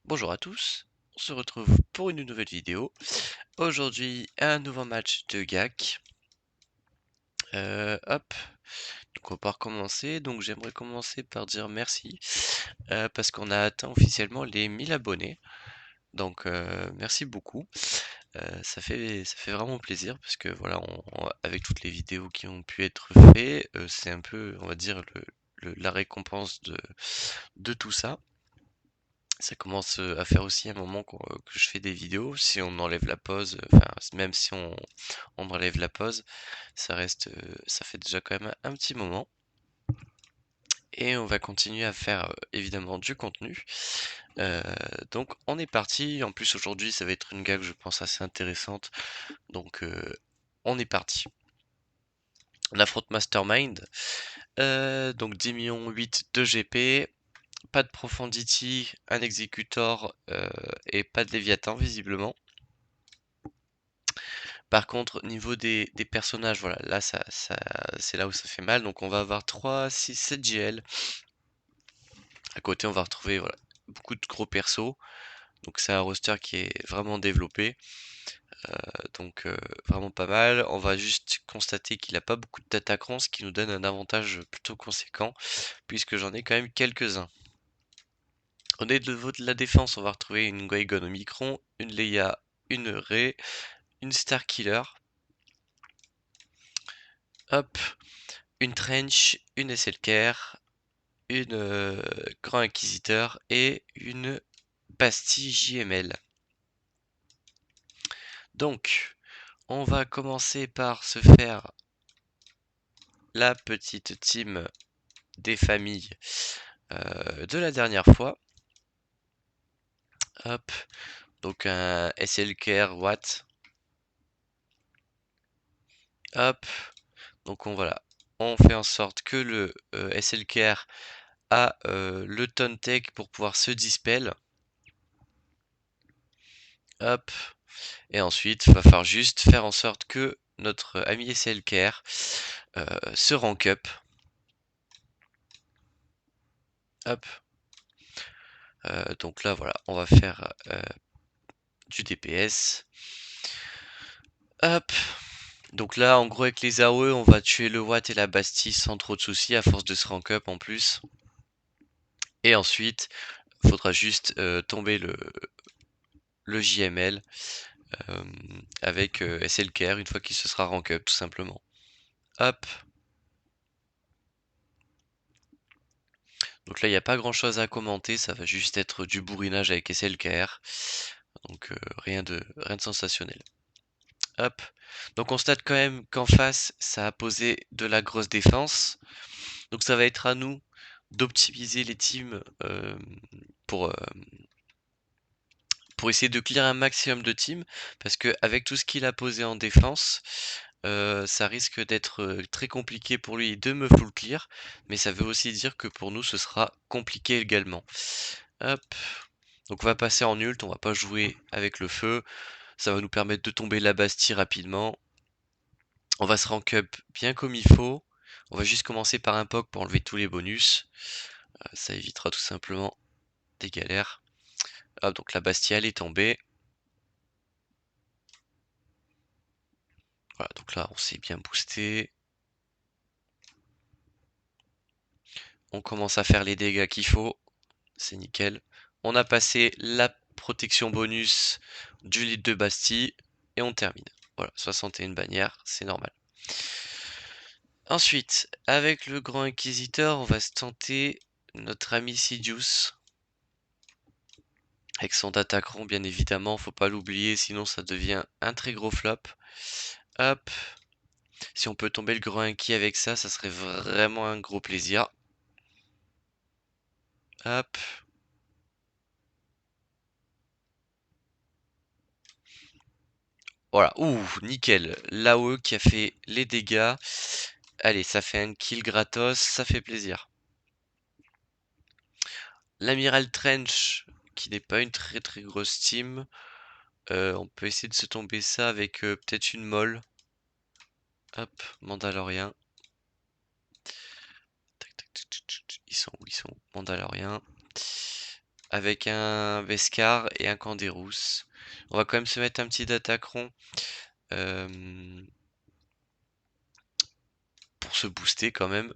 Bonjour à tous, on se retrouve pour une nouvelle vidéo. Aujourd'hui, un nouveau match de GAC. Hop, donc on va recommencer. Donc j'aimerais commencer par dire merci parce qu'on a atteint officiellement les 1000 abonnés. Donc merci beaucoup. Ça fait vraiment plaisir parce que voilà, avec toutes les vidéos qui ont pu être faites, c'est un peu, on va dire, la récompense de tout ça. Ça commence, à faire aussi un moment que je fais des vidéos. Si on enlève la pause, enfin, même si on enlève la pause, ça reste, ça fait déjà quand même un petit moment et on va continuer à faire, évidemment du contenu. Heu, donc on est parti. En plus aujourd'hui, ça va être une gag, je pense, assez intéressante. Donc, on est parti. On affronte Mastermind, donc 10,8 000 de GP, pas de Profundity, un Executor, et pas de Léviathan visiblement. Par contre, niveau des personnages, voilà, là, c'est là où ça fait mal. Donc, on va avoir 3, 6, 7 GL. À côté, on va retrouver voilà, beaucoup de gros persos. Donc, c'est un roster qui est vraiment développé. Donc, vraiment pas mal. On va juste constater qu'il n'a pas beaucoup d'attaquants, ce qui nous donne un avantage plutôt conséquent, puisque j'en ai quand même quelques-uns. Au niveau de la défense, on va retrouver une Guaygon Omicron, une Leia, une Rey, une Starkiller. Hop, une Trench, une SLKR, une Grand Inquisiteur et une Bastille JML. Donc, on va commencer par se faire la petite team des familles de la dernière fois. Hop, donc un SLKR Watt. Hop, donc voilà, on fait en sorte que le SLKR a le Tech pour pouvoir se dispel. Hop, et ensuite, il va falloir juste faire en sorte que notre ami SLKR se rank up. Hop. Donc là, voilà, on va faire du DPS. Hop. Donc là, en gros, avec les AOE, on va tuer le Watt et la Bastille sans trop de soucis, à force de se rank up en plus. Et ensuite, il faudra juste tomber le JML avec SLKR une fois qu'il se sera rank up, tout simplement. Hop. Donc là, il n'y a pas grand chose à commenter, ça va juste être du bourrinage avec SLKR. Donc rien de sensationnel. Hop. Donc on constate quand même qu'en face, ça a posé de la grosse défense. Donc ça va être à nous d'optimiser les teams pour, pour essayer de clear un maximum de teams. Parce qu'avec tout ce qu'il a posé en défense, ça risque d'être très compliqué pour lui de me full clear. Mais ça veut aussi dire que pour nous, ce sera compliqué également. Hop. Donc on va passer en ult, on va pas jouer avec le feu. Ça va nous permettre de tomber la Bastille rapidement. On va se rank up bien comme il faut. On va juste commencer par un POC pour enlever tous les bonus. Ça évitera tout simplement des galères. Hop, donc la Bastille elle est tombée. Voilà, donc là on s'est bien boosté. On commence à faire les dégâts qu'il faut. C'est nickel. On a passé la protection bonus du lead de Bastille. Et on termine. Voilà, 61 bannières, c'est normal. Ensuite, avec le Grand Inquisiteur, on va se tenter notre ami Sidious. Avec son Datacron, bien évidemment, faut pas l'oublier, sinon ça devient un très gros flop. Hop. Si on peut tomber le Grand Inquis avec ça, ça serait vraiment un gros plaisir. Hop. Voilà, ouh, nickel. L'AOE qui a fait les dégâts. Allez, ça fait un kill gratos, ça fait plaisir. L'Amiral Trench, qui n'est pas une très très grosse team. On peut essayer de se tomber ça avec peut-être une molle. Hop, Mandalorien. Tac, tac, tac, tac, tac. Ils sont où? Ils sont où? Mandalorien. avec un Beskar et un Canderous. On va quand même se mettre un petit Datacron pour se booster quand même.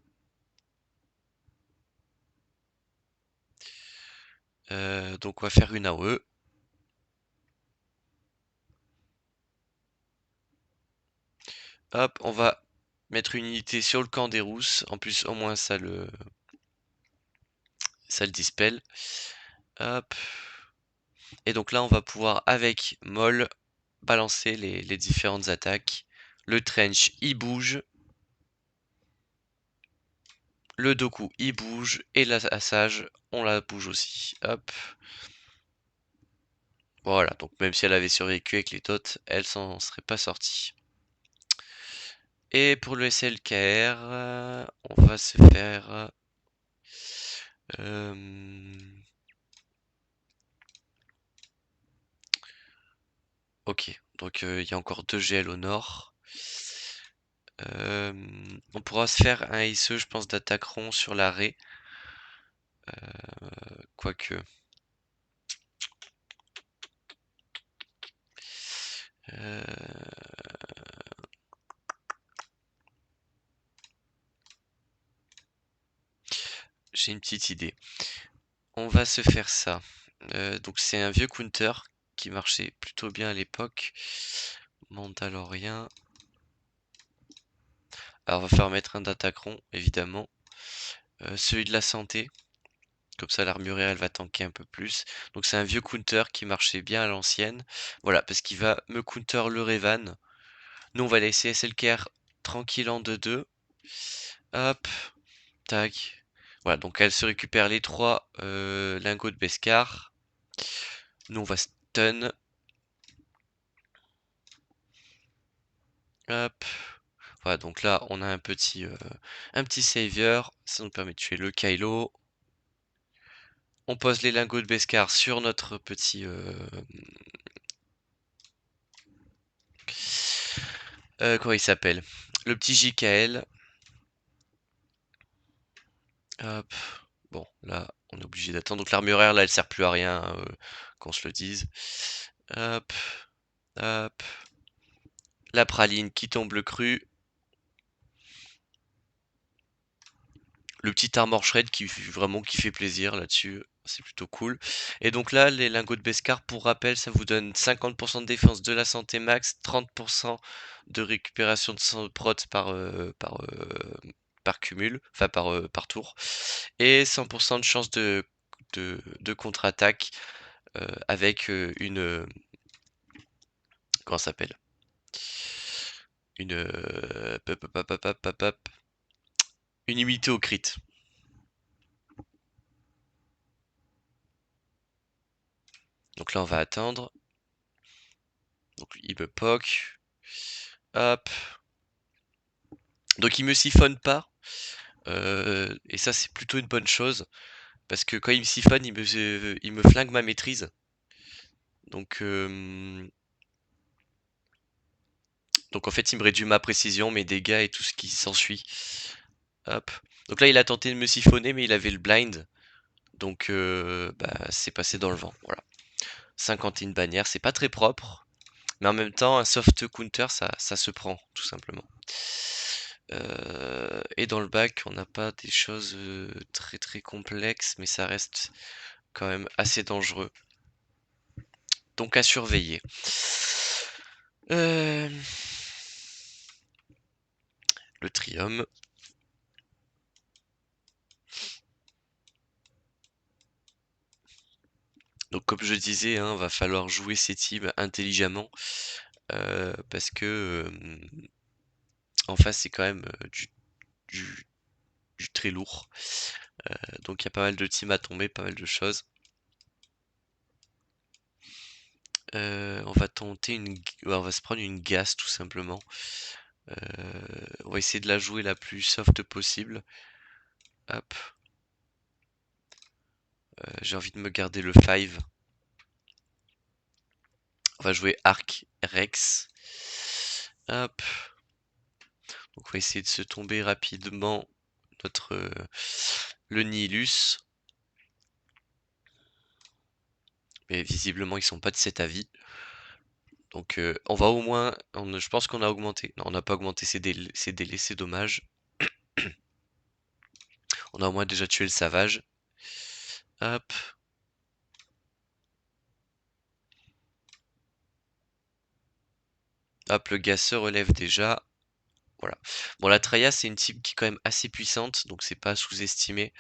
Donc on va faire une AOE. Hop, on va mettre une unité sur le Canderous. En plus, au moins ça le dispel. Hop. Et donc là, on va pouvoir, avec Moll, balancer les différentes attaques. Le Trench, il bouge. Le Doku, il bouge. Et la Sage, on la bouge aussi. Hop. Voilà, donc même si elle avait survécu avec les tots, elle s'en serait pas sortie. Et pour le SLKR, on va se faire... ok, donc il y a encore 2 GL au nord. On pourra se faire un ISE, je pense, d'attaqueron sur l'arrêt. Quoique... j'ai une petite idée. On va se faire ça. Donc c'est un vieux counter qui marchait plutôt bien à l'époque. Mandalorien. Alors on va faire mettre un datacron, évidemment. Celui de la santé. Comme ça l'armurière elle va tanker un peu plus. Donc c'est un vieux counter qui marchait bien à l'ancienne. Voilà, parce qu'il va me counter le Revan. Nous on va laisser SLKR tranquille en 2-2. Hop, tac. Voilà, donc elle se récupère les 3 lingots de Beskar. Nous on va stun. Hop. Voilà, donc là on a un petit savior. Ça nous permet de tuer le Kylo. On pose les lingots de Beskar sur notre petit comment il s'appelle? Le petit JKL. Hop. Bon, là, on est obligé d'attendre. Donc l'armurière, là, elle sert plus à rien, hein, qu'on se le dise. Hop, hop. La praline qui tombe le cru. Le petit armor shred qui fait plaisir là-dessus. C'est plutôt cool. Et donc là, les lingots de Beskar, pour rappel, ça vous donne 50% de défense de la santé max, 30% de récupération de prot par cumul, enfin par tour, et 100% de chance de contre-attaque avec comment ça s'appelle? Une une immunité au crit. Donc là on va attendre. Donc il me poke. Hop. Donc il me siphonne pas. Et ça c'est plutôt une bonne chose. Parce que quand il me siphonne, il me flingue ma maîtrise. Donc, donc en fait il me réduit ma précision, mes dégâts et tout ce qui s'ensuit. Hop. Donc là il a tenté de me siphonner mais il avait le blind. Donc bah, c'est passé dans le vent. Voilà. 51 bannières, c'est pas très propre. Mais en même temps, un soft counter, ça se prend, tout simplement. Et dans le bac, on n'a pas des choses très très complexes, mais ça reste quand même assez dangereux. Donc à surveiller. Le Trium. Donc comme je disais, hein, va falloir jouer ces teams intelligemment. Parce que en face, c'est quand même du, du très lourd. Donc il y a pas mal de teams à tomber, pas mal de choses. On va tenter on va se prendre une gaze tout simplement. On va essayer de la jouer la plus soft possible. Hop. J'ai envie de me garder le 5. On va jouer Arc Rex. Hop. Donc on va essayer de se tomber rapidement notre le Nihilus. mais visiblement ils sont pas de cet avis. Donc on va au moins, je pense qu'on a augmenté. Non, on n'a pas augmenté ces délais, c'est dommage. On a au moins déjà tué le savage. Hop. Hop, le gaz se relève déjà. Voilà. Bon, la Traya, c'est une type qui est quand même assez puissante, donc c'est pas à sous-estimer.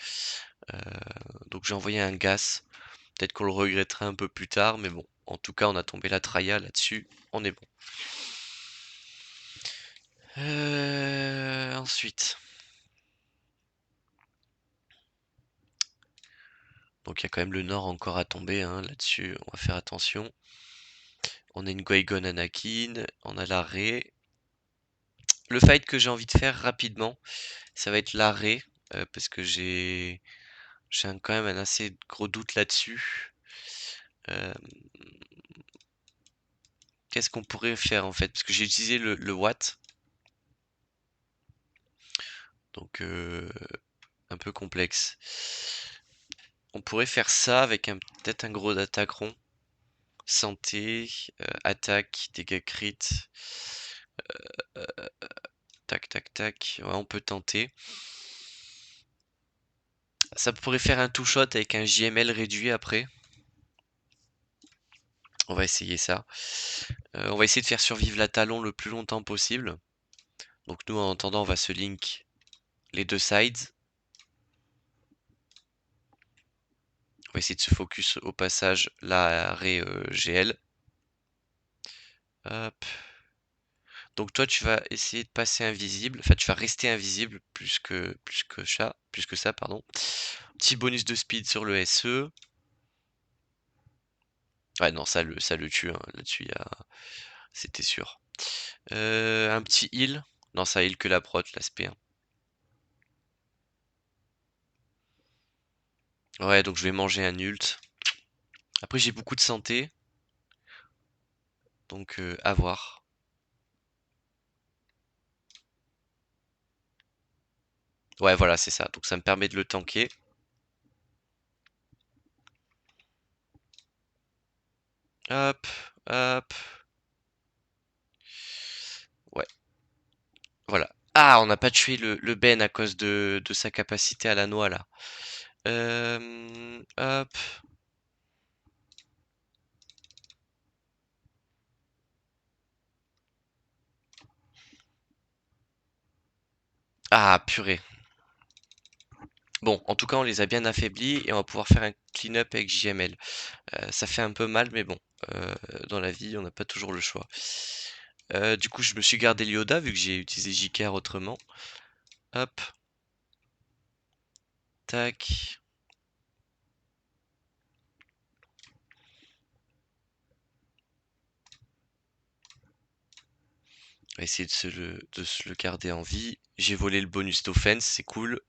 Euh, donc j'ai envoyé un gaz. Peut-être qu'on le regrettera un peu plus tard, mais bon. En tout cas, on a tombé la Traya là-dessus. On est bon. Ensuite. Donc il y a quand même le Nord encore à tomber, hein, là-dessus. On va faire attention. On a une Qui-Gon Anakin. On a la Rey. Le fight que j'ai envie de faire rapidement, ça va être la Rey. Parce que quand même un assez gros doute là-dessus. Euh, Qu'est-ce qu'on pourrait faire en fait? Parce que j'ai utilisé le Watt, donc un peu complexe. On pourrait faire ça avec peut-être un gros attaqueron. Santé, attaque, dégâts crit. Tac, tac, tac. Ouais, on peut tenter. Ça pourrait faire un two-shot avec un JML réduit après. On va essayer ça. On va essayer de faire survivre la Talon le plus longtemps possible. Donc nous, en attendant, on va se link les deux sides. On va essayer de se focus au passage l'arrêt GL. Hop. Donc toi tu vas essayer de passer invisible, enfin tu vas rester invisible plus que ça, pardon. Petit bonus de speed sur le SE. Ouais non ça le tue, hein. Là-dessus c'était sûr. Un petit heal. Non ça heal que la prot, l'aspect 1. Ouais donc je vais manger un ult. Après j'ai beaucoup de santé. Donc à voir. Ouais voilà c'est ça. Donc ça me permet de le tanker. Hop, hop. Ouais. Voilà. Ah, on n'a pas tué le Ben à cause de sa capacité à la noix là. Hop. Ah, purée. Bon, en tout cas, on les a bien affaiblis et on va pouvoir faire un clean-up avec JML. Ça fait un peu mal, mais bon, euh, dans la vie, on n'a pas toujours le choix. Du coup, je me suis gardé Lyoda vu que j'ai utilisé JKR autrement. Hop, tac. On va essayer de se le garder en vie. J'ai volé le bonus d'offense, c'est cool.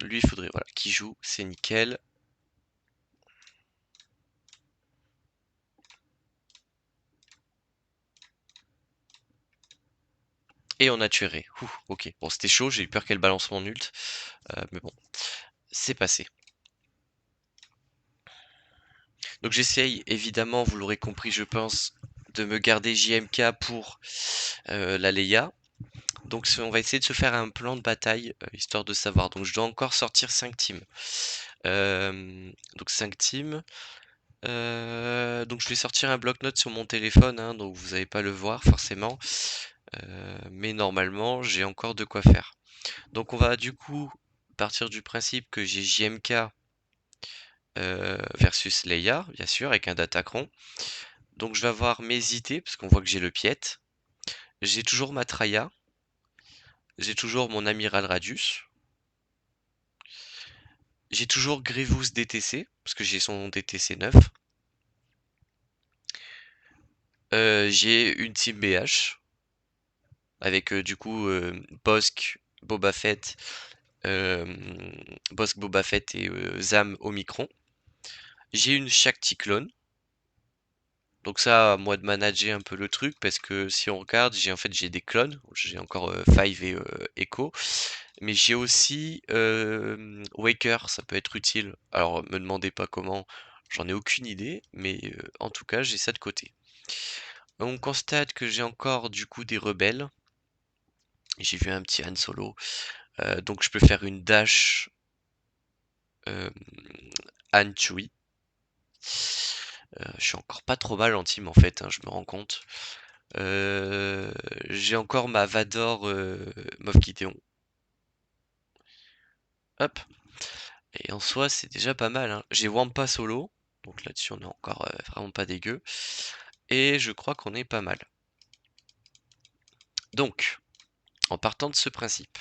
Lui, il faudrait, voilà, qu'il joue, c'est nickel. Et on a tué Rey. Ouh, ok. Bon, c'était chaud, j'ai eu peur qu'elle balance mon ult. Mais bon, c'est passé. Donc j'essaye, évidemment, vous l'aurez compris, je pense, de me garder JMK pour la Leia. Donc on va essayer de se faire un plan de bataille, histoire de savoir. Donc je dois encore sortir 5 teams. Donc 5 teams. Donc je vais sortir un bloc-notes sur mon téléphone, hein, donc vous n'allez pas le voir forcément. Mais normalement, j'ai encore de quoi faire. Donc on va du coup partir du principe que j'ai JMK versus Leia, bien sûr, avec un Datacron. Donc je vais avoir mes IT, parce qu'on voit que j'ai le Piet. J'ai toujours ma Traya. J'ai toujours mon Amiral Radius. J'ai toujours Grievous DTC, parce que j'ai son DTC 9. J'ai une team BH. avec du coup Bossk, Boba Fett, euh, Bossk, Boba Fett et Zam Omicron. J'ai une Shakti clone. Donc ça, à moi de manager un peu le truc, parce que si on regarde, j'ai des clones. J'ai encore Five et Echo. Mais j'ai aussi Waker, ça peut être utile. Alors me demandez pas comment, j'en ai aucune idée, mais en tout cas j'ai ça de côté. On constate que j'ai encore du coup des rebelles. J'ai vu un petit Han Solo. Donc je peux faire une dash euh, Han Chewie. Je suis encore pas trop mal en team en fait, hein, je me rends compte. Euh, j'ai encore ma Vador Moff Gideon. Hop. Et en soi, c'est déjà pas mal, hein. J'ai Wampa solo. Donc là-dessus, on est encore vraiment pas dégueu. Et je crois qu'on est pas mal. Donc, en partant de ce principe,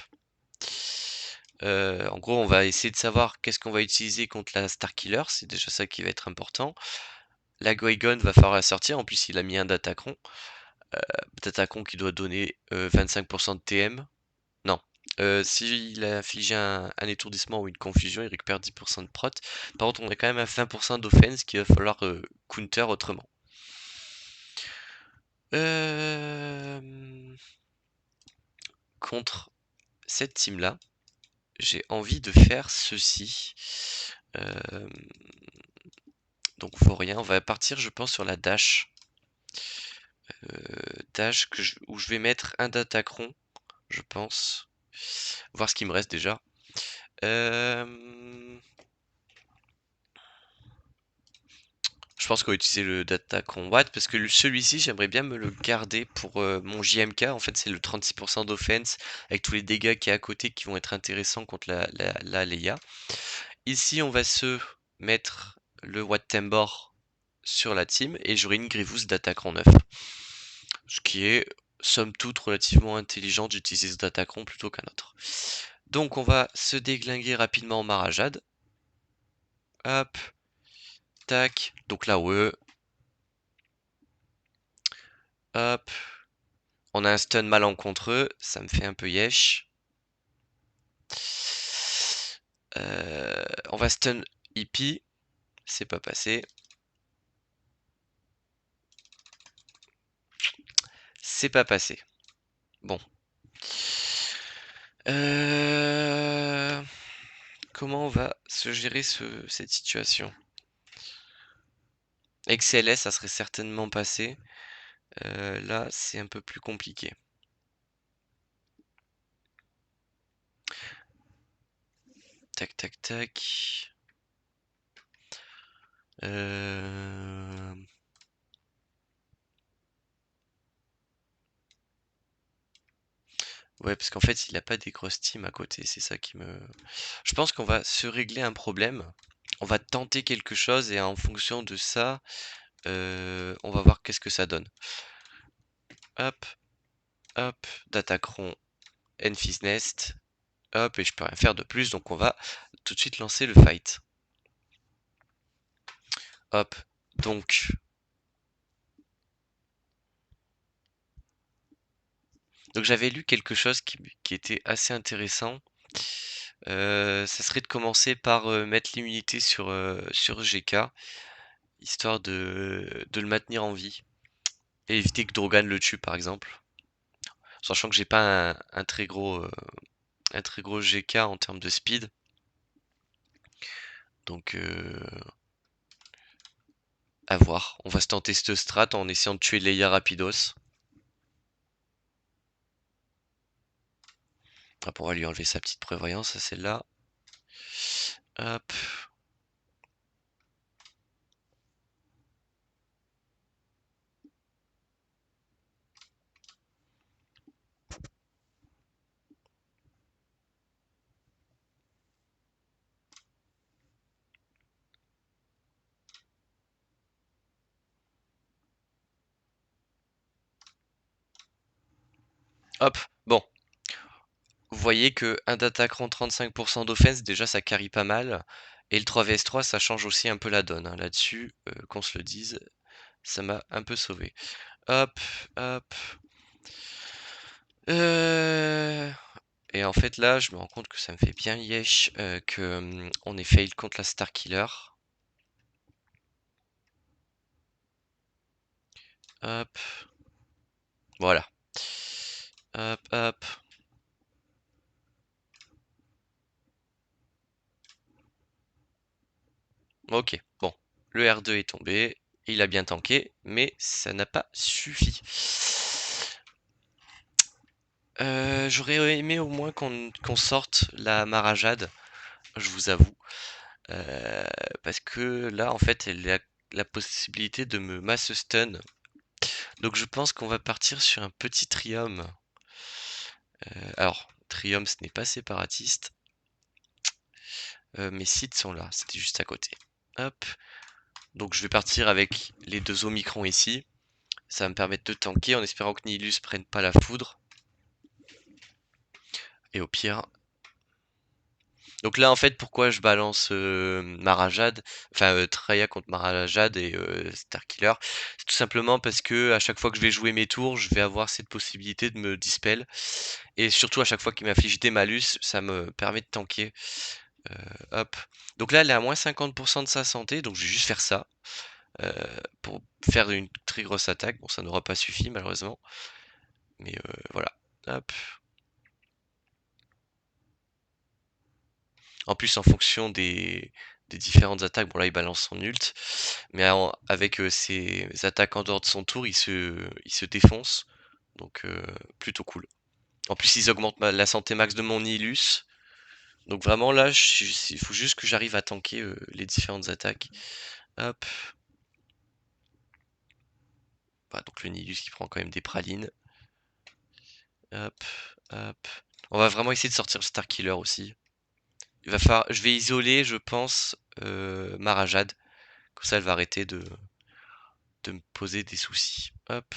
en gros, on va essayer de savoir qu'est-ce qu'on va utiliser contre la Starkiller. C'est déjà ça qui va être important. La Qui-Gon va falloir la sortir. En plus, il a mis un Datacron. Datacron qui doit donner 25% de TM. Non. S'il a infligé un étourdissement ou une confusion, il récupère 10% de prot. Par contre, on a quand même un 20% d'offense qu'il va falloir counter autrement. Contre cette team-là, j'ai envie de faire ceci. Donc Vaurien, on va partir, je pense, sur la dash. Dash où je vais mettre un Datacron, je pense. Voir ce qui me reste déjà. Je pense qu'on va utiliser le Datacron Watt parce que celui-ci, j'aimerais bien me le garder pour mon JMK. En fait, c'est le 36% d'offense avec tous les dégâts qui est à côté qui vont être intéressants contre la Leia. Ici, on va se mettre le Watt Tambor sur la team et j'aurai une Grievous d'attaquant 9. Ce qui est, somme toute, relativement intelligent d'utiliser ce Datacron plutôt qu'un autre. Donc, on va se déglinguer rapidement en Marajade. Hop. Tac. Donc là, ouais. Hop. On a un stun malencontreux, ça me fait un peu yesh. On va stun Hippie, c'est pas passé. C'est pas passé. Bon. Comment on va se gérer cette situation? XLS, ça serait certainement passé. Là, c'est un peu plus compliqué. Tac, tac, tac. Ouais, parce qu'en fait, il a pas des grosses teams à côté, c'est ça qui me... Je pense qu'on va se régler un problème. On va tenter quelque chose et en fonction de ça, on va voir qu'est-ce que ça donne. Hop, hop, Datacron, Enfys Nest. Hop, et je peux rien faire de plus, donc on va tout de suite lancer le fight. Hop, donc... Donc j'avais lu quelque chose qui était assez intéressant. Ça serait de commencer par mettre l'immunité sur GK, histoire de le maintenir en vie. Et éviter que Drogan le tue par exemple. Sachant que j'ai pas un très gros GK en termes de speed. Donc à voir. On va se tenter cette strat en essayant de tuer Leia rapidos. Hop, on va lui enlever sa petite prévoyance à celle-là. Hop. Hop. Bon. Vous voyez que un Datacron 35% d'offense, déjà ça carry pas mal. Et le 3vs3, ça change aussi un peu la donne, hein. Là-dessus, qu'on se le dise, ça m'a un peu sauvé. Hop, hop. Euh, Et en fait là, je me rends compte que ça me fait bien yesh que on ait fail contre la Star Killer. Hop, voilà. Hop, hop. Ok, bon. Le R2 est tombé. Il a bien tanké, mais ça n'a pas suffi. J'aurais aimé au moins qu'on sorte la Marajade, je vous avoue. Euh, Parce que là, en fait, elle a la possibilité de me mass stun. Donc je pense qu'on va partir sur un petit trium. Alors, trium, ce n'est pas séparatiste. Mes sites sont là, c'était juste à côté. Hop. Donc je vais partir avec les deux Omicron ici. Ça va me permettre de tanker en espérant que Nihilus prenne pas la foudre. Et au pire. Donc là en fait pourquoi je balance Marajade, enfin Traya contre Marajade et Starkiller, c'est tout simplement parce que à chaque fois que je vais jouer mes tours, je vais avoir cette possibilité de me dispel. Et surtout à chaque fois qu'il m'affiche des malus, ça me permet de tanker. Hop. Donc là elle est à moins 50% de sa santé, donc je vais juste faire ça. Pour faire une très grosse attaque. Bon, ça n'aura pas suffi malheureusement, mais voilà. Hop. En plus, en fonction des différentes attaques, bon là il balance son ult, mais avec ses attaques en dehors de son tour, il se défonce, donc plutôt cool. En plus, ils augmentent la santé max de mon Nihilus, donc vraiment là, il faut juste que j'arrive à tanker les différentes attaques. Hop. Bah, donc le Nihilus qui prend quand même des pralines. Hop, hop. On va vraiment essayer de sortir le Starkiller aussi. Je vais isoler, je pense, Marajade. Comme ça, elle va arrêter de me poser des soucis. Hop.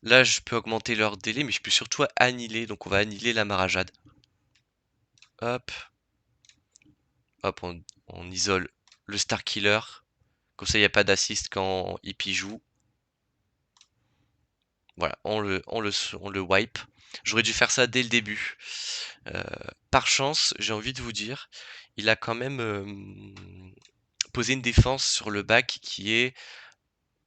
Là, je peux augmenter leur délai, mais je peux surtout annihiler. Donc, on va annihiler la Marajade. Hop. Hop, on isole le Starkiller. Comme ça, il n'y a pas d'assist quand Hippie joue. Voilà, on le wipe. J'aurais dû faire ça dès le début. Euh, Par chance, j'ai envie de vous dire, il a quand même posé une défense sur le bac qui est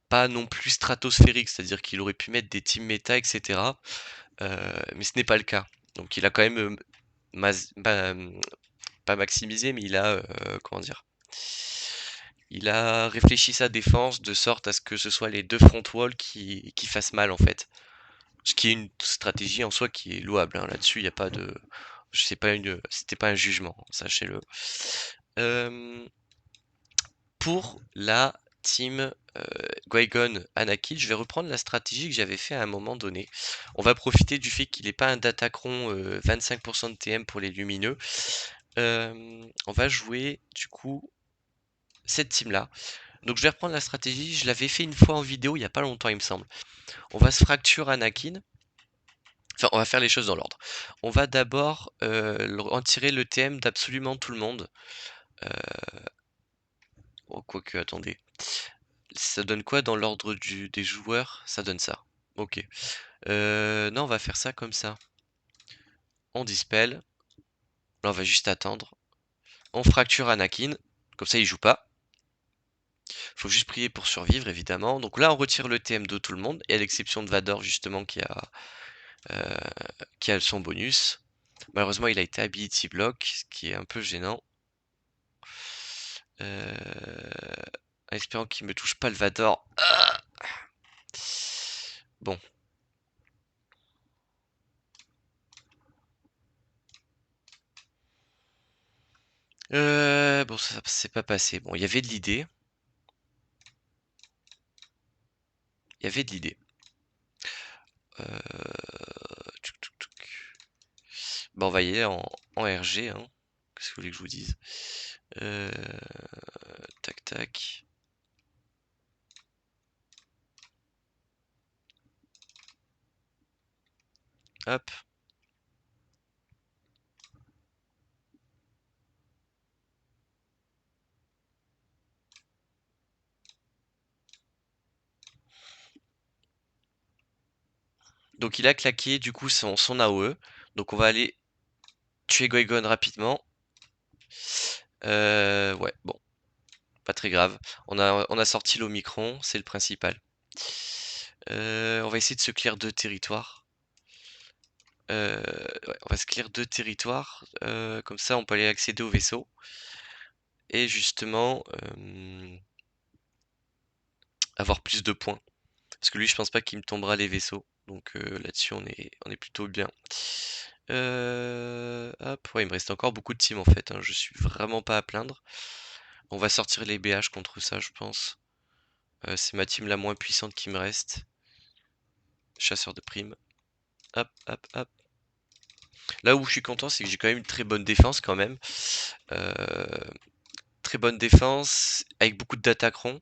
pas non plus stratosphérique, c'est-à-dire qu'il aurait pu mettre des team méta, etc. Mais ce n'est pas le cas. Donc il a quand même pas maximisé, mais il a comment dire? Il a réfléchi sa défense de sorte à ce que ce soit les deux front walls qui fassent mal en fait. Ce qui est une stratégie en soi qui est louable, hein. Là-dessus, il n'y a pas de. Je sais pas c'était pas un jugement, sachez-le. Euh, pour la team Qui-Gon Anakin, je vais reprendre la stratégie que j'avais fait à un moment donné. On va profiter du fait qu'il n'est pas un Datacron 25% de TM pour les lumineux. On va jouer du coup cette team là. Donc je vais reprendre la stratégie, je l'avais fait une fois en vidéo il n'y a pas longtemps il me semble. On va se fracture Anakin. Enfin, on va faire les choses dans l'ordre. On va d'abord en tirer le TM d'absolument tout le monde. Euh, Oh, quoique, attendez. Ça donne quoi dans l'ordre des joueurs? Ça donne ça. Ok. Non, on va faire ça comme ça. On dispel. Là, on va juste attendre. On fracture Anakin. Comme ça, il joue pas. Faut juste prier pour survivre, évidemment. Donc là, on retire le TM de tout le monde. Et à l'exception de Vador, justement, euh, qui a son bonus. Malheureusement, il a été ability block, ce qui est un peu gênant. En espérant qu'il me touche pas le Vador. Ah, bon. Bon, ça c'est pas passé. Bon, il y avait de l'idée. Il y avait de l'idée. Tchouk, tchouk, tchouk. Bon, on va y aller en RG, hein. Qu'est-ce que vous voulez que je vous dise? Euh, Tac, tac. Hop. Donc il a claqué du coup son AOE. Donc on va aller tuer Goigon rapidement. Ouais, bon, pas très grave. On a sorti l'Omicron, c'est le principal. On va essayer de se clear 2 territoires. Ouais, on va se clear 2 territoires. Comme ça, on peut aller accéder au vaisseau. Et justement, avoir plus de points. Parce que lui, je pense pas qu'il me tombera les vaisseaux. Donc là-dessus, on est plutôt bien. Hop, ouais, il me reste encore beaucoup de teams en fait, hein. Je suis vraiment pas à plaindre. On va sortir les BH contre ça, je pense. C'est ma team la moins puissante qui me reste. Chasseur de primes. Hop, hop, hop. Là où je suis content, c'est que j'ai quand même une très bonne défense quand même. Euh, Très bonne défense avec beaucoup de datacron.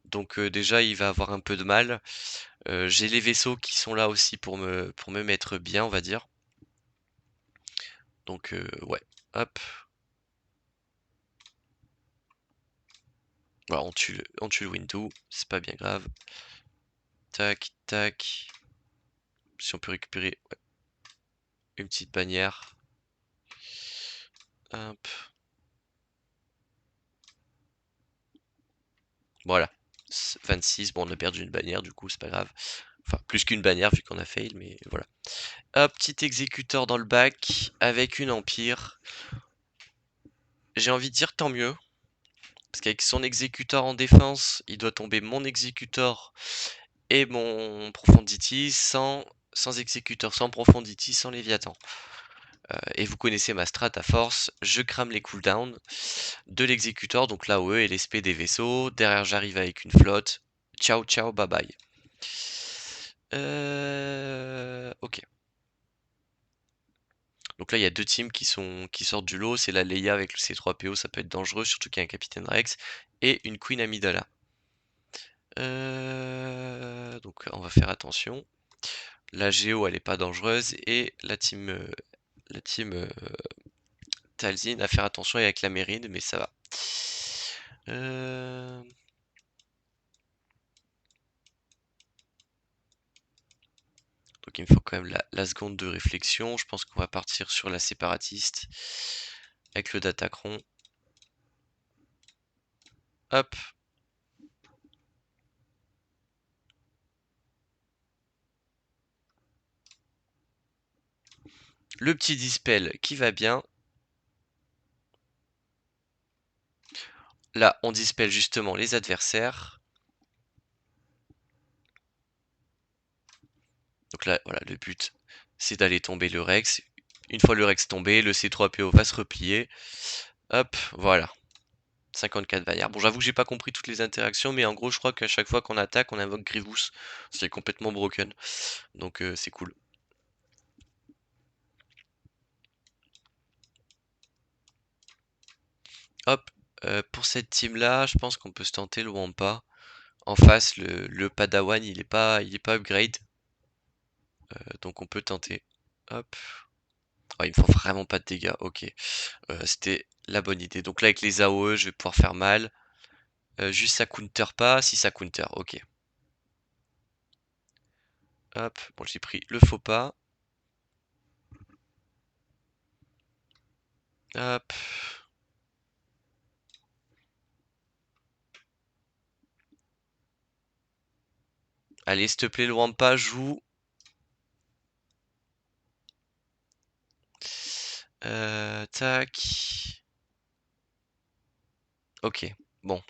Donc déjà, il va avoir un peu de mal. J'ai les vaisseaux qui sont là aussi pour me mettre bien, on va dire. Donc ouais, hop. Voilà, on tue le Windu, c'est pas bien grave. Tac, tac. Si on peut récupérer ouais, une petite bannière. Hop. Voilà. 26. Bon, on a perdu une bannière, du coup, c'est pas grave. Enfin, plus qu'une bannière vu qu'on a fail, mais voilà. Hop, petit exécuteur dans le bac avec une empire. J'ai envie de dire tant mieux. Parce qu'avec son exécuteur en défense, il doit tomber mon exécuteur et mon Profondity sans exécuteur, sans Profondity, sans Léviathan. Et vous connaissez ma strat à force, je crame les cooldowns de l'exécuteur, donc l'AOE et l'SP des vaisseaux. Derrière, j'arrive avec une flotte. Ciao, ciao, bye bye. Ok. Donc là, il y a deux teams qui sortent du lot. C'est la Leia avec le C3PO, ça peut être dangereux, surtout qu'il y a un Capitaine Rex. Et une Queen Amidala. Donc on va faire attention. La Géo, elle est pas dangereuse. Et la team Talzin à faire attention avec la Méride, mais ça va. Euh, Donc il me faut quand même la seconde de réflexion. Je pense qu'on va partir sur la séparatiste avec le Datacron. Hop. Le petit dispel qui va bien. Là, on dispel justement les adversaires. Donc là, voilà, le but, c'est d'aller tomber le Rex. Une fois le Rex tombé, le C3PO va se replier. Hop, voilà. 54 Vaillard. Bon, j'avoue que j'ai pas compris toutes les interactions, mais en gros, je crois qu'à chaque fois qu'on attaque, on invoque Grievous. C'est complètement broken. Donc, c'est cool. Hop, pour cette team-là, je pense qu'on peut se tenter le Wampa. En face, le Padawan, il est pas upgrade. Donc, on peut tenter. Hop. Oh, il me faut vraiment pas de dégâts. Ok. C'était la bonne idée. Donc là, avec les AOE, je vais pouvoir faire mal. Juste ça counter pas. Si ça counter, ok. Hop, bon, j'ai pris le faux pas. Hop. Allez, s'il te plaît, le Wampa, joue. Tac. Ok, bon,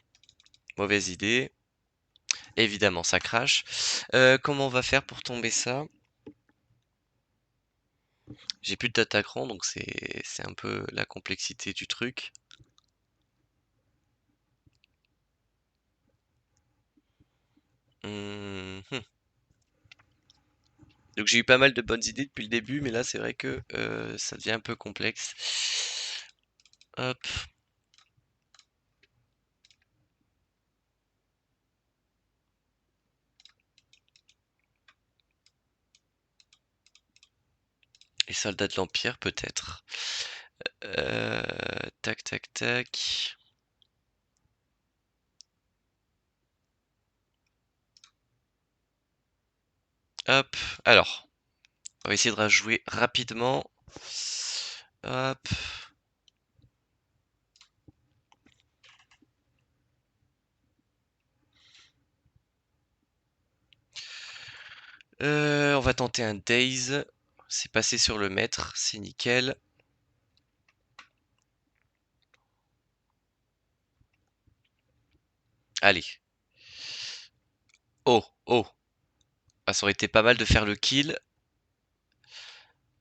mauvaise idée. Évidemment, ça crache. Comment on va faire pour tomber ça? J'ai plus d'attaquant, donc c'est un peu la complexité du truc. Hmm. Donc j'ai eu pas mal de bonnes idées depuis le début, mais là c'est vrai que ça devient un peu complexe. Hop. Les soldats de l'Empire peut-être. Euh, Tac tac tac. Hop. Alors. On va essayer de rajouer rapidement. Hop. On va tenter un Daze. C'est passé sur le maître, c'est nickel. Allez. Oh, oh. Ah, ça aurait été pas mal de faire le kill.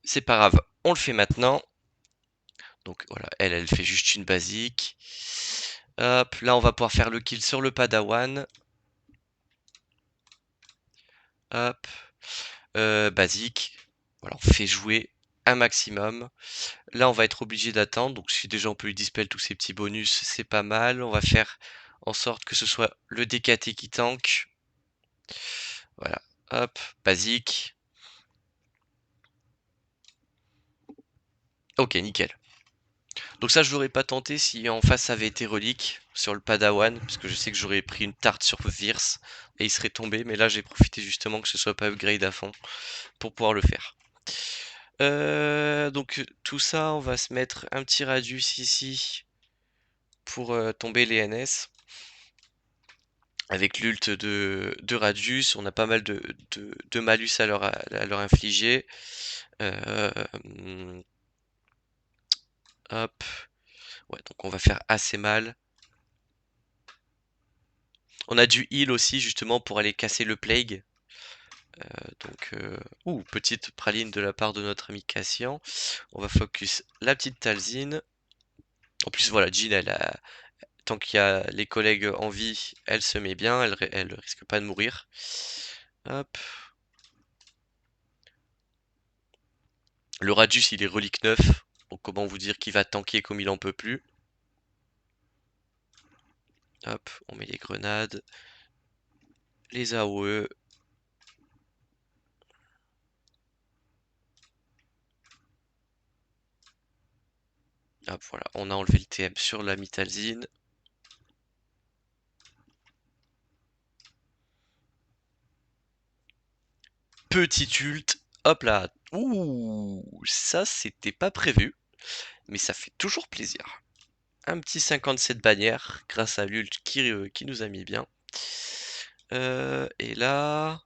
C'est pas grave, on le fait maintenant. Donc voilà, elle fait juste une basique. Hop, là on va pouvoir faire le kill sur le Padawan. Hop, basique. Voilà, on fait jouer un maximum. Là on va être obligé d'attendre. Donc si déjà on peut lui dispel tous ces petits bonus, c'est pas mal. On va faire en sorte que ce soit le DKT qui tank. Voilà, hop, basique. Ok, nickel. Donc ça je l'aurais pas tenté si en face ça avait été relique sur le Padawan, parce que je sais que j'aurais pris une tarte sur Virse et il serait tombé, mais là j'ai profité justement que ce soit pas upgrade à fond pour pouvoir le faire. Donc tout ça, on va se mettre un petit radius ici pour tomber les NS. Avec l'ult de Radius, on a pas mal de malus à leur infliger. Hop. Ouais, donc on va faire assez mal. On a du heal aussi justement pour aller casser le plague. Ouh, petite praline de la part de notre ami Cassian. On va focus la petite Talzine. En plus, voilà, Jean, tant qu'il y a les collègues en vie, elle se met bien, elle risque pas de mourir. Hop. Le Radius, il est relique 9. Donc comment vous dire qu'il va tanker comme il en peut plus. Hop, on met les grenades. Les AOE. Hop, voilà, on a enlevé le TM sur la Mitalzine. Petit ult. Hop là. Ouh, ça c'était pas prévu. Mais ça fait toujours plaisir. Un petit 57 bannières grâce à l'ult qui nous a mis bien. Et là...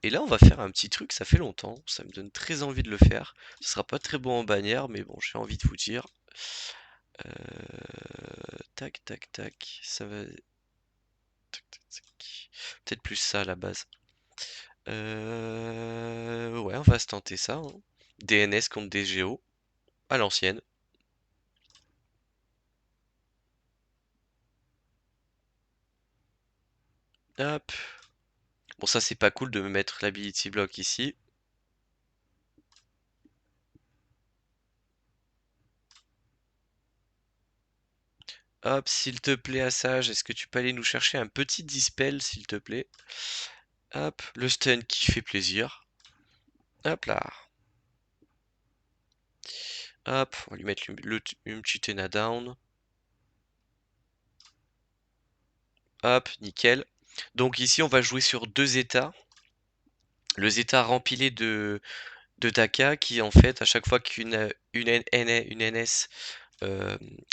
Et là, on va faire un petit truc, ça fait longtemps, ça me donne très envie de le faire. Ce sera pas très beau en bannière, mais bon, j'ai envie de vous dire. Tac, tac, tac, ça va... tac, tac, tac. Peut-être plus ça à la base. Ouais, on va se tenter ça, hein. DNS contre DGO, à l'ancienne. Hop. Bon, ça c'est pas cool de me mettre l'ability block ici. Hop, s'il te plaît, Assage, est-ce que tu peux aller nous chercher un petit dispel, s'il te plaît? Hop, le stun qui fait plaisir. Hop là. Hop, on va lui mettre une petite down. Hop, nickel. Donc ici, on va jouer sur deux états. Le zeta rempilé de Daka qui, en fait, à chaque fois une NS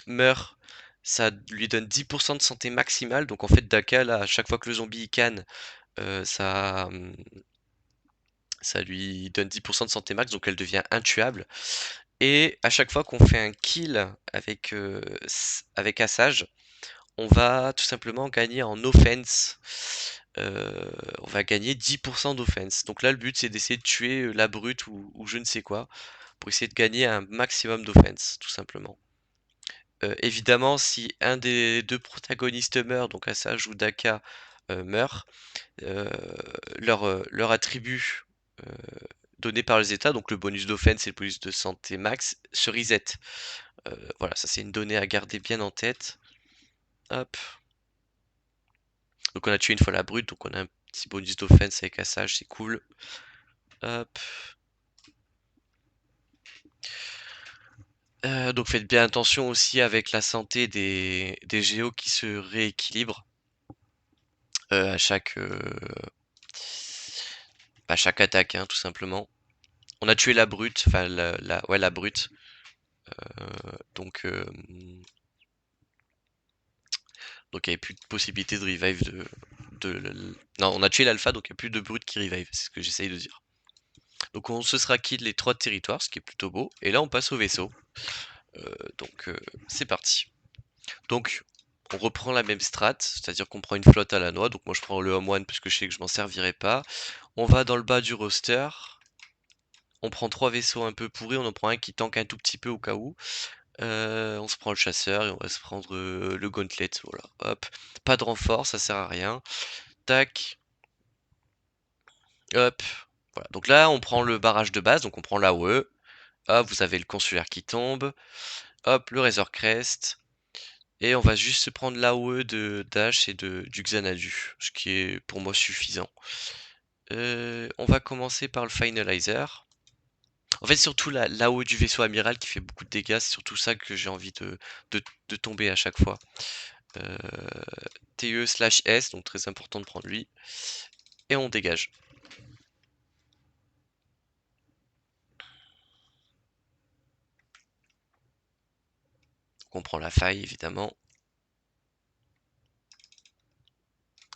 meurt, ça lui donne 10% de santé maximale. Donc en fait, Daka, là, à chaque fois que le zombie il canne, ça lui donne 10% de santé max, donc elle devient intuable. Et à chaque fois qu'on fait un kill avec Assage, on va tout simplement gagner en offense. On va gagner 10% d'offense. Donc là, le but, c'est d'essayer de tuer la brute ou je ne sais quoi, pour essayer de gagner un maximum d'offense, tout simplement. Évidemment, si un des deux protagonistes meurt, donc Assage ou Daka meurt, euh, leur attribut euh, donné par les états, donc le bonus d'offense et le bonus de santé max, se reset. Voilà, ça c'est une donnée à garder bien en tête. Hop. Donc on a tué une fois la brute, donc on a un petit bonus d'offense avec Assage, c'est cool. Hop. Donc faites bien attention aussi avec la santé des géos qui se rééquilibrent à chaque attaque, hein, tout simplement. On a tué la brute, enfin ouais, la brute. Donc, donc il n'y avait plus de possibilité de revive Non, on a tué l'alpha, donc il n'y a plus de brute qui revive, c'est ce que j'essaye de dire. Donc on se sera kill les 3 territoires, ce qui est plutôt beau. Et là on passe au vaisseau. Donc c'est parti. Donc on reprend la même strat, c'est-à-dire qu'on prend une flotte à la noix. Donc moi je prends le home one parce que je sais que je m'en servirai pas. On va dans le bas du roster. On prend 3 vaisseaux un peu pourris, on en prend un qui tank un tout petit peu au cas où. On se prend le chasseur et on va se prendre le gauntlet, voilà, hop. Pas de renfort, ça sert à rien. Tac, hop. Voilà. Donc là, on prend le barrage de base, donc on prend l'AOE. Hop, vous avez le consulaire qui tombe. Hop, le Razor Crest. Et on va juste se prendre l'AOE de Dash et du Xanadu, ce qui est pour moi suffisant. On va commencer par le Finalizer. En fait, surtout l'AOE du vaisseau amiral qui fait beaucoup de dégâts, c'est surtout ça que j'ai envie de tomber à chaque fois. Euh, TE/S, donc très important de prendre lui. Et on dégage. Donc on prend la faille, évidemment.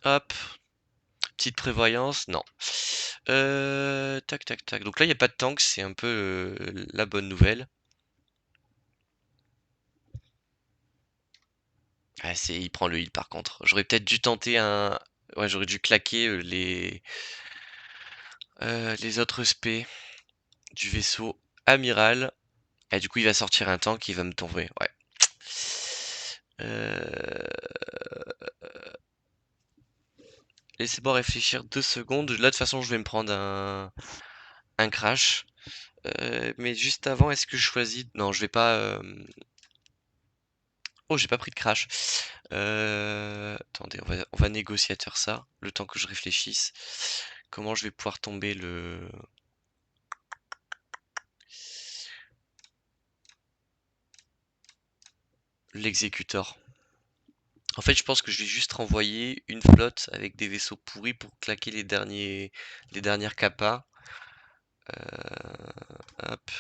Hop. Petite prévoyance, non. Tac, tac, tac. Donc là, il n'y a pas de tank, c'est un peu la bonne nouvelle. Ah, il prend le heal par contre. J'aurais peut-être dû tenter un... Ouais, j'aurais dû claquer les autres spé du vaisseau amiral. Et du coup, il va sortir un tank qui va me tomber. Ouais. Euh... Laissez-moi réfléchir 2 secondes. Là, de toute façon, je vais me prendre un crash. Mais juste avant, est-ce que je choisis... Non, je vais pas... Oh, j'ai pas pris de crash. Attendez, on va négociateur ça, le temps que je réfléchisse. Comment je vais pouvoir tomber l'exécuteur. En fait, je pense que je vais juste renvoyer une flotte avec des vaisseaux pourris pour claquer les dernières capas. Hop.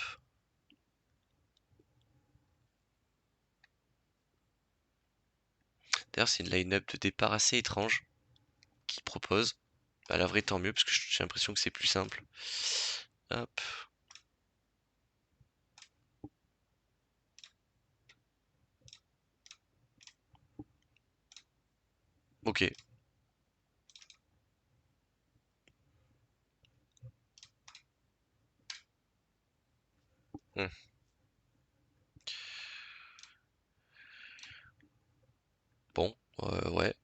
D'ailleurs, c'est une line-up de départ assez étrange qu'ils proposent. À la vraie, tant mieux, parce que j'ai l'impression que c'est plus simple. Hop. Ok. Hmm. Bon, ouais.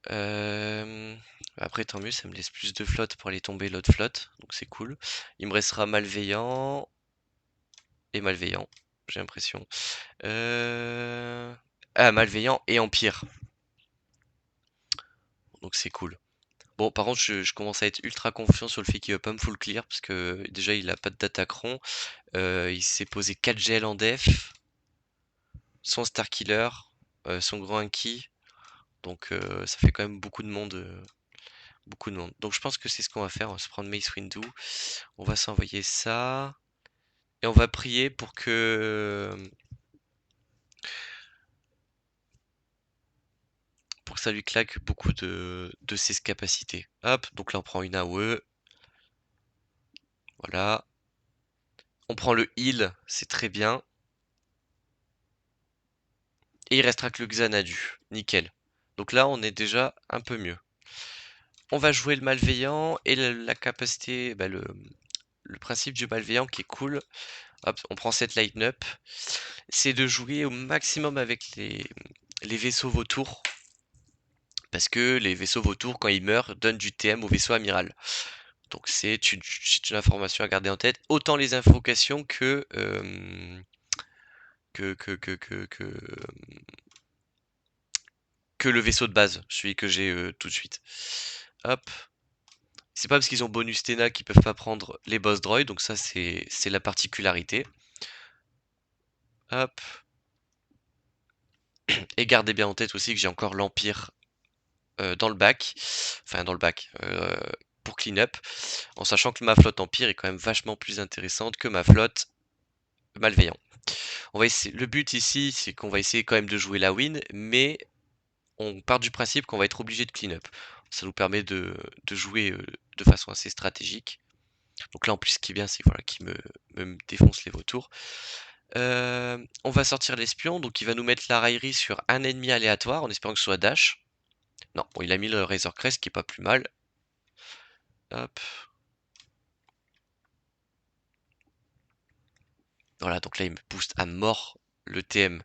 Après, tant mieux, ça me laisse plus de flotte pour aller tomber l'autre flotte, donc c'est cool. Il me restera malveillant et malveillant, j'ai l'impression. Ah, malveillant et empire, donc c'est cool. Bon, par contre, je commence à être ultra confiant sur le fait qu'il va pas me full clear, parce que déjà, il a pas de d'attaqueron. Il s'est posé 4 GL en def, son star killer, son grand inki, donc ça fait quand même beaucoup de monde. Beaucoup de monde. Donc je pense que c'est ce qu'on va faire. On va se prendre Mace Windu. On va s'envoyer ça. Et on va prier pour que ça lui claque beaucoup de ses capacités. Hop, donc là on prend une AOE. Voilà. On prend le heal, c'est très bien. Et il restera que le Xanadu. Nickel. Donc là on est déjà un peu mieux. On va jouer le malveillant et la capacité, bah, le principe du malveillant qui est cool. Hop, on prend cette line-up. C'est de jouer au maximum avec les vaisseaux vautours. Parce que les vaisseaux vautours, quand ils meurent, donnent du TM au vaisseau amiral. Donc c'est une information à garder en tête. Autant les invocations que le vaisseau de base, celui que j'ai tout de suite. Hop. C'est pas parce qu'ils ont bonus Tena qu'ils peuvent pas prendre les boss droids, donc ça c'est la particularité. Hop. Et gardez bien en tête aussi que j'ai encore l'Empire dans le bac. Enfin dans le bac. pour clean-up, en sachant que ma flotte Empire est quand même vachement plus intéressante que ma flotte Malveillant. On va essayer le but ici, c'est qu'on va essayer quand même de jouer la win, mais on part du principe qu'on va être obligé de clean up. Ça nous permet de jouer, de façon assez stratégique. Donc là, en plus, ce qui est bien, c'est voilà, qu'il me défonce les vautours. On va sortir l'espion, donc il va nous mettre la raillerie sur un ennemi aléatoire, en espérant que ce soit Dash. Non, bon, il a mis le Razor Crest, qui est pas plus mal. Hop. Voilà, donc là, il me booste à mort le TM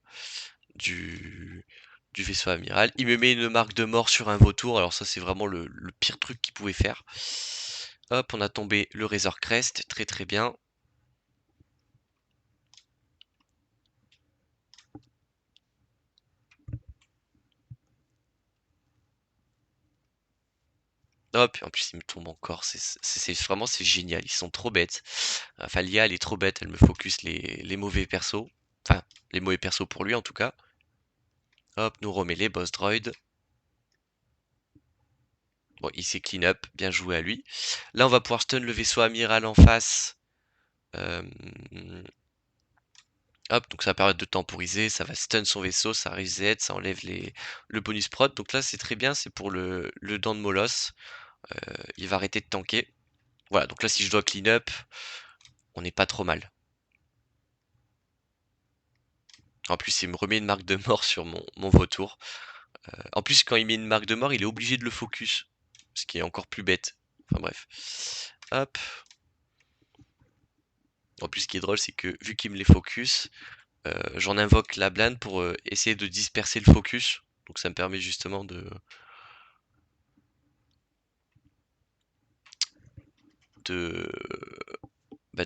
du, du vaisseau amiral. Il me met une marque de mort sur un vautour, alors ça, c'est vraiment le pire truc qu'il pouvait faire. Hop, on a tombé le Razor Crest, très très bien. Hop, en plus il me tombe encore, vraiment c'est génial, ils sont trop bêtes. Enfin l'IA elle est trop bête, elle me focus les mauvais persos. Enfin, les mauvais persos pour lui en tout cas. Hop, nous remet les boss droids. Bon, il s'est clean up, bien joué à lui. Là on va pouvoir stun le vaisseau amiral en face. Euh, Hop, donc ça va permettre de temporiser, ça va stun son vaisseau, ça reset, ça enlève le bonus prot. Donc là c'est très bien, c'est pour le dent de Moloss. Il va arrêter de tanker. Voilà, donc là si je dois clean up, on n'est pas trop mal. En plus, il me remet une marque de mort sur mon vautour. En plus, quand il met une marque de mort, il est obligé de le focus. Ce qui est encore plus bête. Enfin bref. Hop. En plus, ce qui est drôle, c'est que vu qu'il me les focus, j'en invoque la blinde pour essayer de disperser le focus. Donc ça me permet justement de, de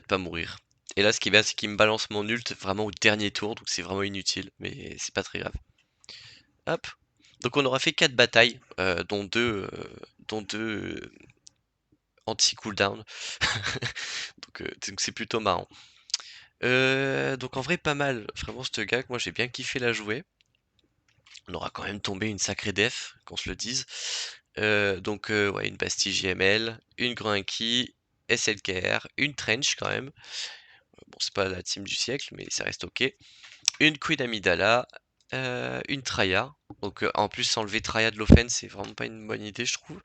pas mourir. Et là, ce qui est bien, c'est qu'il me balance mon ult vraiment au dernier tour. Donc c'est vraiment inutile. Mais c'est pas très grave. Hop. Donc on aura fait 4 batailles, dont deux anti-cooldown. Donc c'est plutôt marrant. Donc en vrai pas mal, vraiment ce gag, moi j'ai bien kiffé la jouer. On aura quand même tombé une sacrée def, qu'on se le dise. Ouais, une Bastille JML, une Gruinky, SLKR, une Trench quand même. Bon, c'est pas la team du siècle, mais ça reste ok. Une Queen Amidala, une Traya. Donc en plus enlever Traya de l'offense, c'est vraiment pas une bonne idée, je trouve.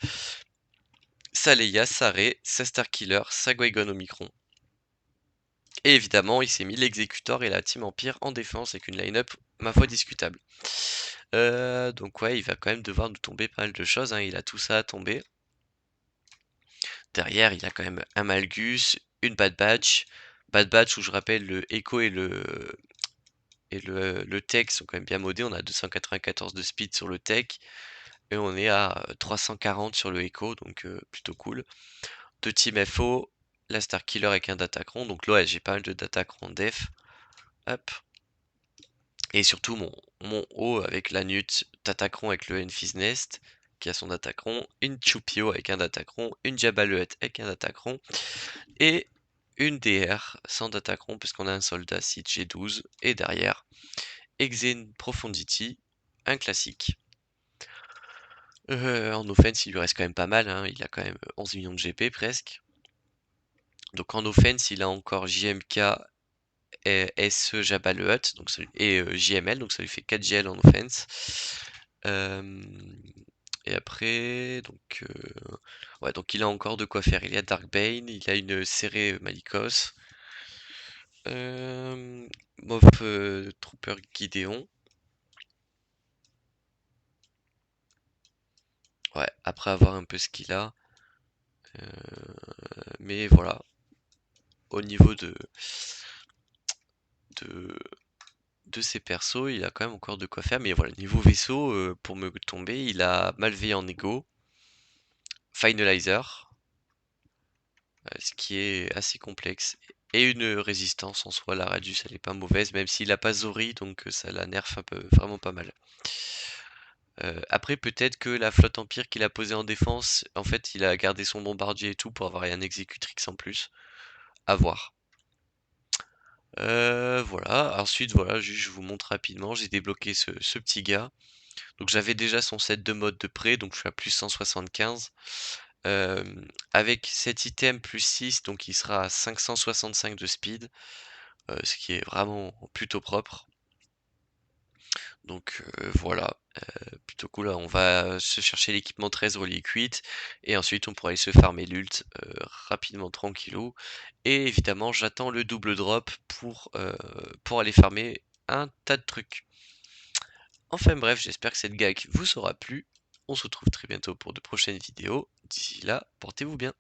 Sa Leia, sa Rey, sa Starkiller, sa Qui-Gon Omicron. Et évidemment, il s'est mis l'exécuteur et la team Empire en défense avec une line-up, ma foi, discutable. Donc ouais, il va quand même devoir nous tomber pas mal de choses, hein. Il a tout ça à tomber. Derrière, il a quand même un Malgus, une Bad Batch. Bad Batch où je rappelle le Echo et le Tech sont quand même bien modés. On a 294 de speed sur le Tech. Et on est à 340 sur le Echo, donc plutôt cool. Deux team FO, la Starkiller avec un Datacron. Donc là, ouais, j'ai pas mal de Datacron def. Hop. Et surtout mon haut avec la Nut, Datacron avec le Enfys Nest, qui a son Datacron, une Chupio avec un Datacron, une Jabba le Hutt avec un Datacron, et une DR sans Datacron, puisqu'on a un soldat Sith G12, et derrière, Exene Profundity, un classique. En offense, il lui reste quand même pas mal, hein, il a quand même 11 millions de GP presque. Donc en offense, il a encore JMK, SE Jabba le Hutt, donc et JML, donc ça lui fait 4 GL en offense. Et après, ouais, donc il a encore de quoi faire. Il y a Darkbane, il a une serrée Malicos, euh, Moff Trooper Gideon. Ouais, après avoir un peu ce qu'il a. Mais voilà, au niveau de, de ses persos, il a quand même encore de quoi faire. Mais voilà, niveau vaisseau, pour me tomber, il a Malveillant en Ego, Finalizer, ce qui est assez complexe. Et une résistance en soi, la Radius elle est pas mauvaise, même s'il a pas Zori, donc ça la nerf un peu, vraiment pas mal. Après peut-être que la flotte Empire qu'il a posée en défense, en fait il a gardé son bombardier et tout pour avoir un Executrix en plus. À voir. Voilà, ensuite voilà, juste je vous montre rapidement, j'ai débloqué ce petit gars. Donc j'avais déjà son set de mode de près, donc je suis à plus 175. avec cet item plus 6, donc il sera à 565 de speed, ce qui est vraiment plutôt propre. Donc voilà, plutôt cool. On va se chercher l'équipement 13 reliques 8 et ensuite on pourra aller se farmer l'ult, rapidement tranquillou et évidemment j'attends le double drop pour aller farmer un tas de trucs. Enfin bref, j'espère que cette gag vous aura plu. On se retrouve très bientôt pour de prochaines vidéos. D'ici là, portez-vous bien.